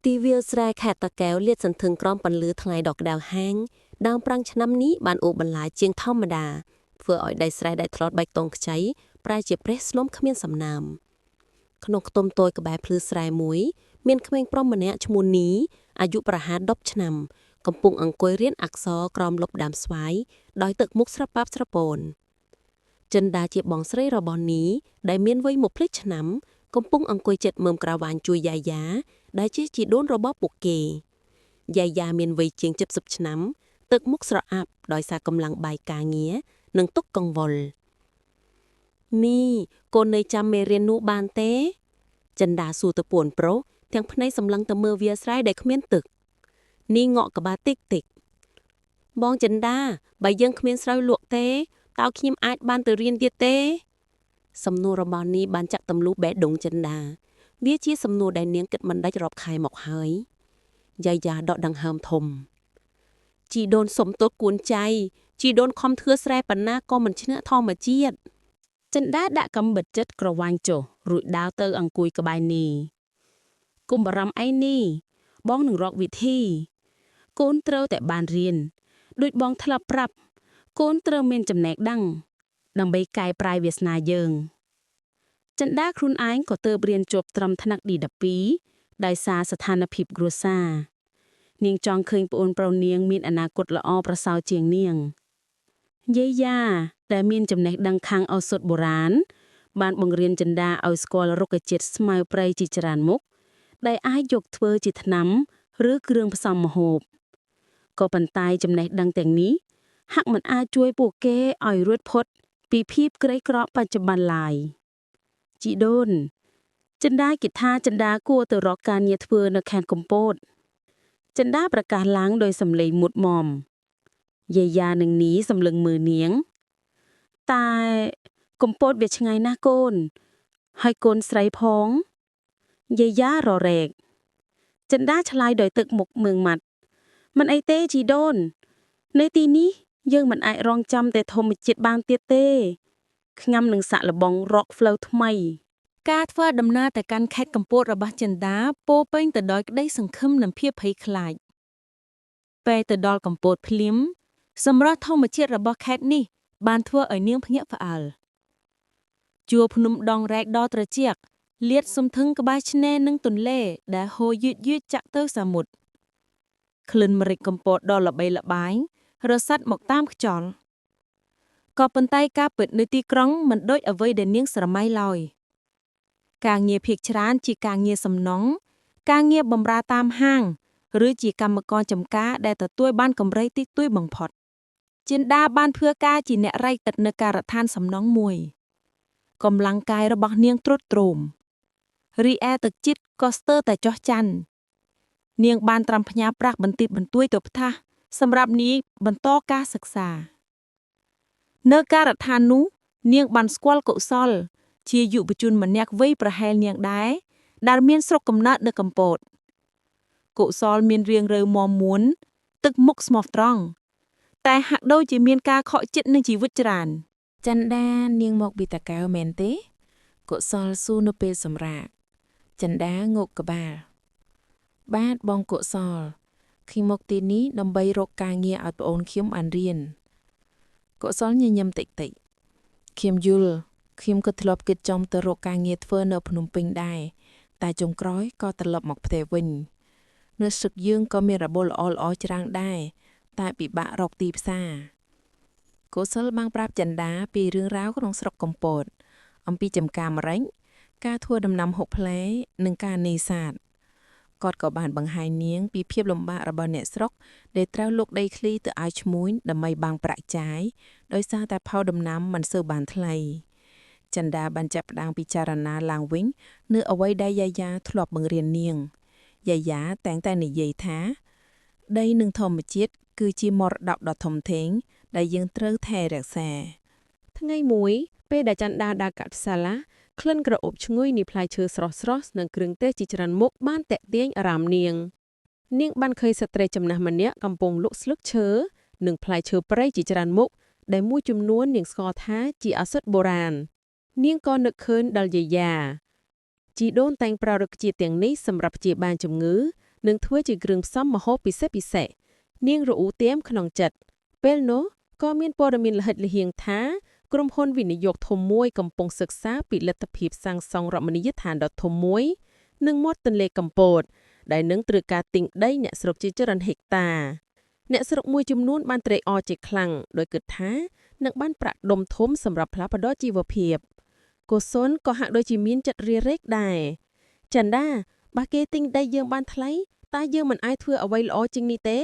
ទីវាលស្រែខេត្តតាកែវលាតសន្ធឹងក្រំពន្លឺថ្ងៃដកក្តៅហាងដើមប្រាំងឆ្នាំនេះបានអូសបន្លាយជាងធម្មតាធ្វើឲ្យដីស្រែដែលធ្លាប់បែកតងខ្ចីប្រែជាប្រេះស្លុំគ្មានសំណើមក្នុងខ្ទមតូចក្បែរភ្លឺស្រែមួយមានក្មេងប្រុសម្នាក់ឈ្មោះនីអាយុប្រហែល10ឆ្នាំកំពុងអង្គុយរៀនអក្សរក្រោមលប់ដើមស្វាយដោយទឹកមុខស្រប៉ាប់ស្រពោនចិនដាជាបងស្រីរបស់នីដែលមានវ័យ1ភ្លេចឆ្នាំកំពុងអង្គុយជិតមើមក្រវាញជួយយាយាដែលជាជីដូនរបស់ពួកគេយាយាមានវ័យជាង70ឆ្នាំទឹកមុខស្រអាប់ដោយសារកម្លាំងបាយការងារនិងទុក្ខកង្វល់នេះកូននៅចាំមេរៀននោះបានទេចិនដាសួរទៅពួនប្រុសទាំងភ្នែកសម្លឹងទៅមើលវាលស្រែដែលគ្មានទឹកនេះងក់ក្បាលតិចតិចបងចិនដាបើយើងគ្មានស្រូវលក់ទេតើខ្ញុំអាចបានទៅរៀនទៀតទេសំណួររបស់នេះបានចាក់ទម្លុះបេះដូងចិនដាវាជាសំណួរដែលនាងគិតមិនដាច់រាប់ខែមកហើយយាយាដកដង្ហើមធំជីដូនសុំទោសគួនចៃជីដូនខំធ្វើស្រែប៉ុណ្ណាក៏មិនឈ្នះធម្មជាតិចិនដាដាក់កំបិតចិត្តក្រវាញចុះរួចដើរទៅអង្គុយក្បែរនេះគុំបារម្ភអីនេះបងនឹងរកវិធីកូនត្រូវតែបានរៀនដូចបងធ្លាប់ប្រាប់កូនត្រូវមានចំណេះដឹងដើម្បីកែប្រែវាសនាយើងចិនដាខ្លួនឯងក៏ទើបរៀនចប់ត្រឹមថ្នាក់ D12 ដោយសារស្ថានភាពគ្រួសារនាងចង់ឃើញប្អូនប្រុសនាងមានអនាគតល្អប្រសើរជាងនាងយាយាដែលមានចំណេះដឹងខាងឱសថបុរាណបានបង្រៀនចិនដាឲ្យស្គាល់រុក្ខជាតិស្មៅព្រៃជាច្រើនមុខដែលអាចយកធ្វើជាថ្នាំឬគ្រឿងផ្សំម្ហូបក៏ប៉ុន្តែចំណេះដឹងទាំងនេះហាក់មិនអាចជួយពួកគេឲ្យរួចផុតពីភាពក្រីក្របច្ចុប្បន្នឡើយជីដូនចិនដាគិតថាចិនដាគួរទៅរកការងារធ្វើនៅខេត្តកំពតចិនដាប្រកាសឡើងដោយសំឡេងមុតមមយាយានឹងនីសម្លឹងមើលនាងតែកំពតវាឆ្ងាយណាស់កូនហើយកូនស្រីផងយាយាររែកចិនដាឆ្លើយដោយទឹកមុខមើងម៉ាត់មិនអីទេជីដូននៅទីនេះយើងមិនអាចរងចាំតែធម្មជាតិបានទៀតទេខ្ញុំនឹងសាក់លបងរកផ្លូវថ្មីការធ្វើដំណើរទៅកាន់ខេត្តកំពតរបស់ចិនដាពោពេញទៅដោយក្តីសង្ឃឹមនិងភាពភ័យខ្លាចពេលទៅដល់កំពតភ្លាមសម្រស់ធម្មជាតិរបស់ខេត្តនេះបានធ្វើឲ្យនាងភ្ញាក់ផ្អើលជួរភ្នំដងរែកដ៏ត្រជាក់លាតសន្ធឹងក្បែរឆ្នេរនិងទន្លេដែលហូរយឺតៗចាក់ទៅសមុទ្រក្លិនម្រេចកំពតដ៏ល្បីល្បាញរសាត់មកតាមខ្យល់ក៏ប៉ុន្តែការពិតនៅទីក្រុងមិនដូចអ្វីដែលនាងស្រមៃឡើយការងារភាគច្រើនជាការងារសំណង់ការងារបម្រើតាមហាងឬជាកម្មករចម្ការដែលទទួលបានកម្រៃតិចតួចបំផុតចិនដាបានធ្វើការជាអ្នករែកទឹកនៅការដ្ឋានសំណង់មួយកម្លាំងកាយរបស់នាងទ្រុឌទ្រោមរីឯទឹកចិត្តក៏ស្ទើរតែចុះច័ន្ទនាងបានត្រាំផ្ញើប្រាក់បន្តិចបន្តួចទៅផ្ទះសម្រាប់នាងបន្តការសិក្សានៅការដ្ឋាននោះនាងបានស្គាល់កុសលជាយុវជនម្នាក់វ័យប្រហែលនាងដែរដែលមានស្រុកកំណើតនៅកំពតកុសលមានរាងរៅមាំមួនទឹកមុខស្មោះត្រង់តែហាក់ដូចជាមានការខកចិត្តនឹងជីវិតច្រើនចិនដានាងមកពីតាកែវមែនទេកុសលសួរនៅពេលសម្រាកចិនដាងក់ក្បាលបាទបងកុសលខ្ញុំមកទីនេះដើម្បីរកការងារឲ្យប្អូនខ្ញុំបានរៀនកុសលញញឹមតិចខ្ញុំយល់ខ្ញុំក៏ធ្លាប់គិតចង់ទៅរកការងារធ្វើនៅភ្នំពេញដែរតែចុងក្រោយក៏ត្រឡប់មកផ្ទះវិញនៅស្រុកយើងក៏មានរបរល្អៗច្រើនដែរតែពិបាករកទីផ្សារកុសលបានប្រាប់ចិនដាពីរឿងរ៉ាវក្នុងស្រុកកំពតអំពីចំការម្រេចការធ្វើដំណាំហូបផ្លែនិងការនេសាទគាត់ក៏បានបង្ហាញនាងពីភាពលំបាករបស់អ្នកស្រុកដែលត្រូវលុកដីធ្លីទៅឲ្យឈ្មួញដើម្បីបាំងប្រាក់ចាយដោយសារតែផលដំណាំមិនសូវបានថ្លៃចិនដាបានចាប់ផ្ដើមពិចារណាឡើងវិញនៅអ្វីដែលយាយាធ្លាប់បង្រៀននាងយាយាតែងតែនិយាយថាដីនិងធម្មជាតិគឺជាមរតកដ៏ធំធេងដែលយើងត្រូវថែរក្សាថ្ងៃមួយពេលដែលច័ន្ទដាដើរកាត់ផ្សារក្លិនក្រអូបឈ្ងុយនៃផ្លែឈើស្រស់ៗនិងគ្រឿងទេសជាច្រើនមុខបានទាក់ទាញអារម្មណ៍នាងបានឃើញស្ត្រីចំណាស់ម្នាក់កំពុងលក់ស្លឹកឈើនិងផ្លែឈើព្រៃជាច្រើនមុខដែលមួយចំនួននាងស្គាល់ថាជាឱសថបុរាណនាងក៏នឹកឃើញដល់យាយាជីដូនតែងប្រើរុក្ខជាតិទាំងនេះសម្រាប់ព្យាបាលជំងឺ នឹងធ្វើជាគ្រឿងផ្សំម្ហូបពិសេសនាងរអ៊ូទៀមក្នុងចិត្តពេលនោះក៏មានព័ត៌មានល្ហិតល្ហៀងថាក្រុមហ៊ុនវិនិយោគធំមួយកំពុងសិក្សាពីលទ្ធភាពសាងសង់រមណីយដ្ឋានដ៏ធំមួយនឹងមាត់ទន្លេកំពតដែលនឹងត្រូវការទិញដីអ្នកស្រុកជាច្រើនហិកតាអ្នកស្រុកមួយចំនួនបានត្រេកអរជាខ្លាំងដោយគិតថានឹងបានប្រាក់ដុំធំសម្រាប់ផ្លាស់ប្ដូរជីវភាពកុសលក៏ហាក់ដូចជាមានចិត្តរារែកដែរចិន្តាបើគេទិញដីយើងបានថ្លៃតើយើងមិនអាចធ្វើអ្វីល្អជាងនេះទេ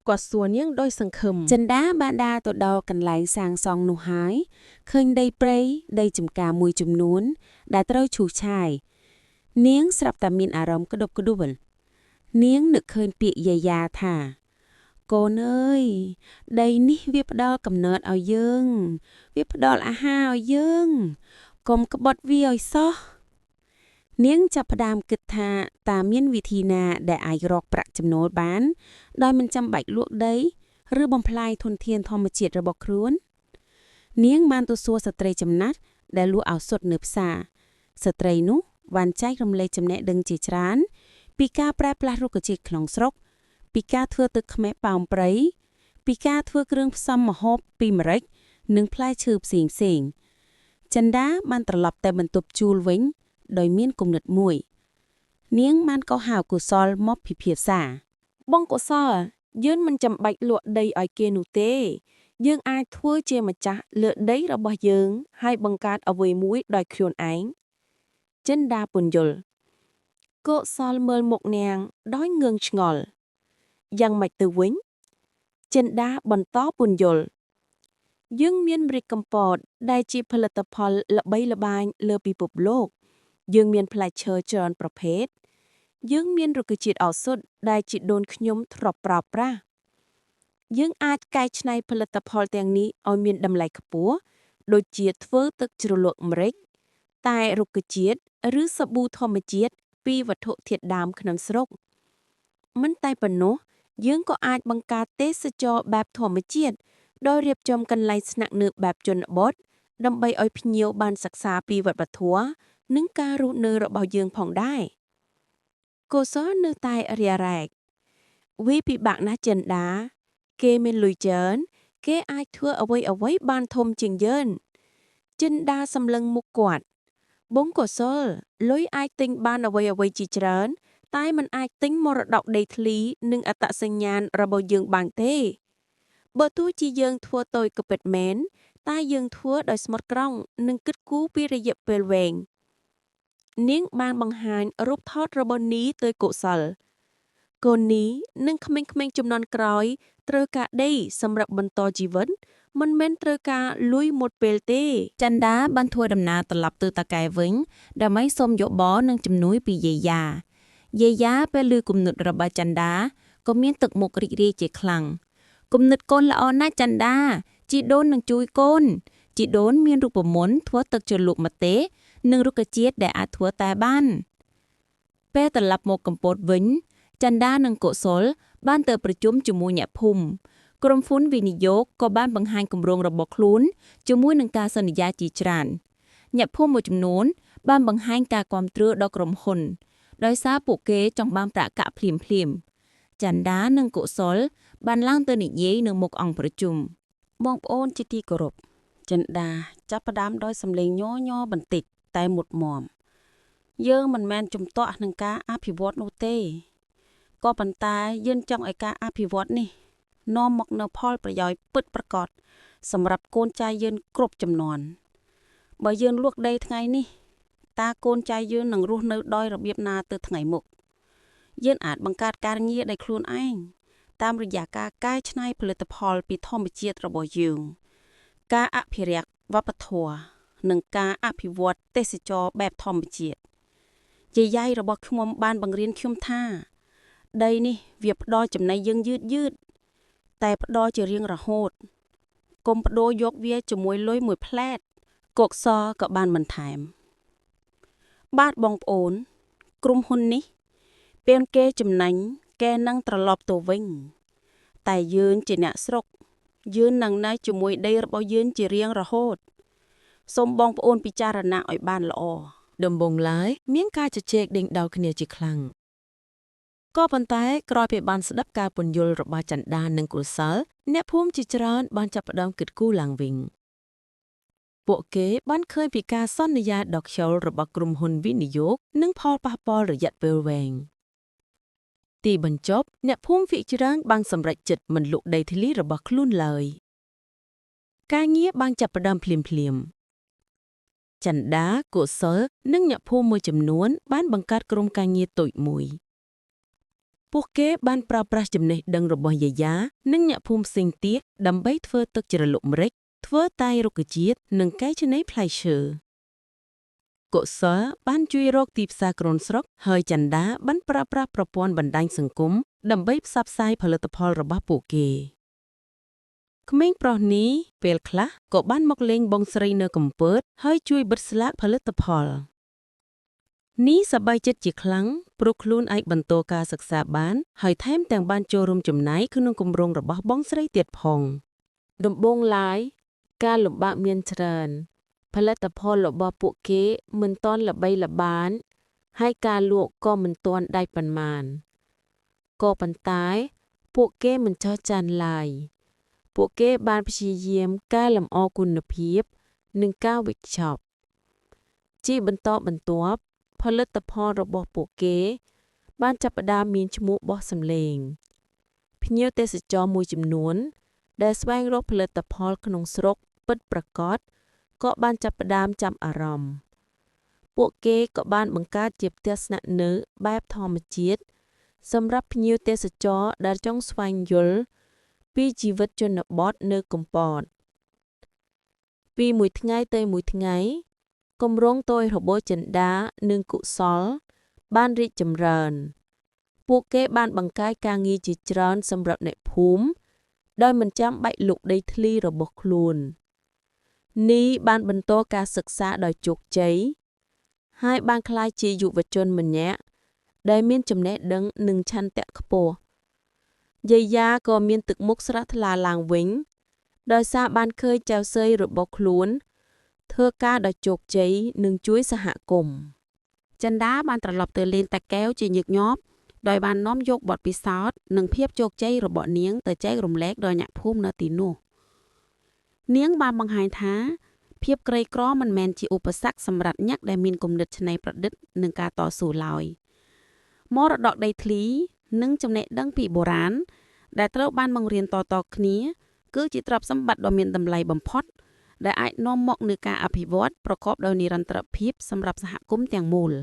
គាត់សួរនាងដោយសង្ឃឹម ចិន្តាបានដើរទៅដល់កន្លែងសាងសង់នោះហើយឃើញដីព្រៃដីចំការមួយចំនួនដែលត្រូវឈូសឆាយនាងស្រាប់តែមានអារម្មណ៍ក្ដុបក្ដួលនាងនឹកឃើញពាក្យយាយាថាកូនអើយដីនេះវាផ្ដល់កំណើតឲ្យយើងវាផ្ដល់អាហារឲ្យយើងកុំក្បត់វាឲ្យសោះនាងចាប់ផ្ដើមគិតថាតើមានវិធីណាដែលអាចរកប្រាក់ចំណូលបានដោយមិនចាំបាច់លក់ដីឬបំផ្លាញធនធានធម្មជាតិរបស់ខ្លួននាងបានទៅសួរស្ត្រីចំណាស់ដែលលក់ឱសថនៅផ្សារស្ត្រីនោះបានចែករំលែកចំណេះដឹងជាច្រើនពីការប្រែប្លាស់រុក្ខជាតិក្នុងស្រុកពីការធ្វើទឹកខ្មេះប៉ោមព្រៃពីការធ្វើគ្រឿងផ្សំម្ហូបពីម្រេចនិងផ្លែឈើផ្សេងៗចិន្តាបានត្រឡប់ទៅបន្ទប់ជួលវិញដោយមានគំនិតមួយនាងបានកោះហៅកុសលមកពិភាក្សា បងកុសលយើងមិនចាំបាច់លក់ដីឲ្យគេនោះទេយើងអាចធ្វើជាម្ចាស់លើដីរបស់យើងហើយបង្កើតអ្វីមួយដោយខ្លួនឯងចិន្តាពន្យល់កុសលមើលមុខនាងដោយងឿងឆ្ងល់យ៉ាងម៉េចទៅវិញចិន្តាបន្តពន្យល់យើងមានម្រេចកំពតដែលជាផលិតផលល្បីល្បាញលើពិភពលោកយើងមានផ្លែឈើច្រើនប្រភេទយើងមានរុក្ខជាតិឱសថដែលជីដូនខ្ញុំធ្លាប់ប្រើប្រាស់យើងអាចកែច្នៃផលិតផលទាំងនេះឲ្យមានតម្លៃខ្ពស់ដូចជាធ្វើទឹកជ្រលក់ម្រេចតែរុក្ខជាតិឬសាប៊ូធម្មជាតិពីវត្ថុធាតុដើមក្នុងស្រុកមិនតែប៉ុណ្ណោះយើងក៏អាចបង្កើតទេសចរណ៍បែបធម្មជាតិដោយរៀបចំកន្លែងស្នាក់នៅបែបជនបទដើម្បីឲ្យភ្ញៀវបានសិក្សាពីវប្បធម៌និងការរស់នៅរបស់យើងផងដែរកុសលនៅតែរារែកវាពិបាកណាស់ចិន្តាគេមានលុយច្រើនគេអាចធ្វើអ្វីបានធំជាងយើងចិន្តាសម្លឹងមុខគាត់បងកុសលលុយអាចទិញបានអ្វីជាច្រើនតែมันអាចទិញមរតកដីធ្លីនិងអត្តសញ្ញាណរបស់យើងបានទេបើទោះជាយើងធ្វើតូចក៏ពិតមែនតែយើងធ្វើដោយស្មោះត្រង់និងគិតគូរពីរយៈពេលវែងនាងបានបង្ហាញរូបថតរបស់នីទៅកុសលកូននីនិងក្មេងៗជំនាន់ក្រោយត្រូវការដីសម្រាប់បន្តជីវិតមិនមែនត្រូវការលុយមុតពេលទេ ចិន្តាបានធ្វើដំណើរត្រឡប់ទៅតាកែវិញដើម្បីសុំយោបល់និងជំនួយពីយាយាពេលឮគំនិតរបស់ចិន្តាក៏មានទឹកមុខរីករាយជាខ្លាំងគំនិតកូនល្អណាស់ចិន្តាជីដូននឹងជួយកូនជីដូនមានរូបមន្តធ្វើទឹកជ្រលក់ម្ទេសនិងរុក្ខជាតិដែលអាចធ្វើតែបានពេលត្រឡប់មកកំពតវិញចិន្តានិងកុសលបានទៅប្រជុំជាមួយអ្នកភូមិក្រុមហ៊ុនវិនិយោគក៏បានបង្ហាញគម្រោងរបស់ខ្លួនជាមួយនឹងការសន្យាជាច្រើនអ្នកភូមិមួយចំនួនបានបង្ហាញការគាំទ្រដល់ក្រុមហ៊ុនដោយសារពួកគេចង់បានប្រាក់កាក់ភ្លាមចិន្តានិងកុសលបានឡើងទៅនិយាយនៅមុខអង្គប្រជុំបងប្អូនជាទីគោរពចិន្តាចាប់ផ្ដើមដោយសំឡេងញ័របន្តិចតែមុតមមយើងមិនមែនជំទាស់នឹងការអភិវឌ្ឍនោះទេក៏ប៉ុន្តែយើងចង់ឲ្យការអភិវឌ្ឍនេះនាំមកនូវផលប្រយោជន៍ពិតប្រាកដសម្រាប់កូនចៅយើងគ្រប់ចំនួនបើយើងលក់ដីថ្ងៃនេះតើកូនចៅយើងនឹងរស់នៅដោយរបៀបណាទៅថ្ងៃមុខយើងអាចបង្កើតការងារដោយខ្លួនឯងតាមរយៈការកែច្នៃផលិតផលពីធម្មជាតិរបស់យើងការអភិរក្សវប្បធម៌និងការអភិវឌ្ឍទេសចរបែបធម្មជាតិយាយរបស់ខ្ញុំបានបង្រៀនខ្ញុំថាដីនេះវាផ្ដល់ចំណីយើងយឺតតែផ្ដល់ជារៀងរហូតកុំបដូរយកវាជាមួយលុយមួយផ្លែតកុកសក៏បានបន្ថែមបាទបងប្អូនក្រុមហ៊ុននេះពេលគេចំណេញគេនឹងត្រឡប់ទៅវិញតែយើងជាអ្នកស្រុកយើងនឹងនៅជាមួយដីរបស់យើងជារៀងរហូតសូមបងប្អូនពិចារណាឲ្យបានល្អ ដំបងឡើយមានការជជែកដេញដោលគ្នាជាខ្លាំង ក៏ប៉ុន្តែក្រោយពីបានស្ដាប់ការពន្យល់របស់ចន្ទានិងកុសលអ្នកភូមិជាច្រើនបានចាប់ផ្ដើមគិតគូរឡើងវិញពួកគេបានឃើញពីការសន្យាដ៏ខ្ជិលរបស់ក្រុមហ៊ុនវិនិយោគនិងផលប៉ះពាល់រយៈពេលវែងទីបញ្ចប់អ្នកភូមិភាគច្រើនបានសម្រេចចិត្តមិនលក់ដីធ្លីរបស់ខ្លួនឡើយការងារបានចាប់ផ្ដើមភ្លាមៗចន្ទាកុសលនិងអ្នកភូមិមួយចំនួនបានបង្កើតក្រុមការងារតូចមួយពួកគេបានប្រើប្រាស់ចំណេះដឹងរបស់យាយានិងអ្នកភូមិផ្សេងទៀតដើម្បីធ្វើទឹកជ្រលក់ម្រេចធ្វើតែរុក្ខជាតិនិងកែច្នៃផ្លែឈើកុសលបានជួយរកទីផ្សារក្រុងស្រុកហើយចន្ទាបានប្រើប្រាស់ប្រព័ន្ធបណ្ដាញសង្គមដើម្បីផ្សព្វផ្សាយផលិតផលរបស់ពួកគេក្មេងប្រុសនេះពេលខ្លះក៏បានមកលេងបងស្រីនៅកំពតហើយជួយបិទស្លាកផលិតផលនេះសប្បាយចិត្តជាខ្លាំងព្រោះខ្លួនអាចបន្តការសិក្សាបានហើយថែមទាំងបានចូលរួមចំណែកក្នុងគម្រោងរបស់បងស្រីទៀតផងដំបូងឡើយការលំបាកមានច្រើនផលិតផលរបស់ពួកគេមិនទាន់ល្បីល្បាញហើយការលក់ក៏មិនទាន់ដាច់ប៉ុន្មានក៏ប៉ុន្តែពួកគេមិនចោះចាញ់ឡើយពួកគេបានព្យាយាមកែលម្អគុណភាពនិងការវេចខ្ចប់ជាបន្តបន្ទាប់ផលិតផលរបស់ពួកគេបានចាប់ផ្ដើមមានឈ្មោះបោះសម្លេងភ្ញៀវទេសចរមួយចំនួនដែលស្វែងរកផលិតផលក្នុងស្រុកពិតប្រាកដក៏បានចាប់ផ្ដើមចាប់អារម្មណ៍ពួកគេក៏បានបង្កើតជាផ្ទះស្នាក់នៅបែបធម្មជាតិសម្រាប់ភ្ញៀវទេសចរដែលចង់ស្វែងយល់ពីជីវិតជនបទនៅកំពតពីមួយថ្ងៃទៅមួយថ្ងៃគម្រោងតូចរបស់ចិន្តានិងកុសលបានរីកចម្រើនពួកគេបានបង្កើតការងារជាច្រើនសម្រាប់អ្នកភូមិដោយមិនចាំបាច់លក់ដីធ្លីរបស់ខ្លួននេះបានបន្តការសិក្សាដោយជោគជ័យហើយបានក្លាយជាយុវជនម្នាក់ដែលមានចំណេះដឹងនិងឆន្ទៈខ្ពស់យាយាក៏មានទឹកមុខស្រស់ថ្លាឡើងវិញដោយសារបានឃើញចៅស្រីរបស់ខ្លួនធ្វើការដ៏ជោគជ័យនិងជួយសហគមន៍ចិន្តាបានត្រឡប់ទៅលេងតាកែវជាញឹកញាប់ដោយបាននាំយកបទពិសោធន៍និងភាពជោគជ័យរបស់នាងទៅចែករំលែកដល់អ្នកភូមិនៅទីនោះនាងបានបង្ហាញថាភាពក្រីក្រមិនមែនជាឧបសគ្គសម្រាប់អ្នកដែលមានគំនិតច្នៃប្រឌិតនិងការតស៊ូឡើយមរតកដីធ្លីនិងចំណេះដឹងពីបុរាណដែលត្រូវបានបង្រៀនតៗគ្នាគឺជាទ្រព្យសម្បត្តិដ៏មានតម្លៃបំផុតដែលអាចនាំមកនូវការអភិវឌ្ឍប្រកបដោយនិរន្តរភាពសម្រាប់សហគមន៍ទាំងមូល។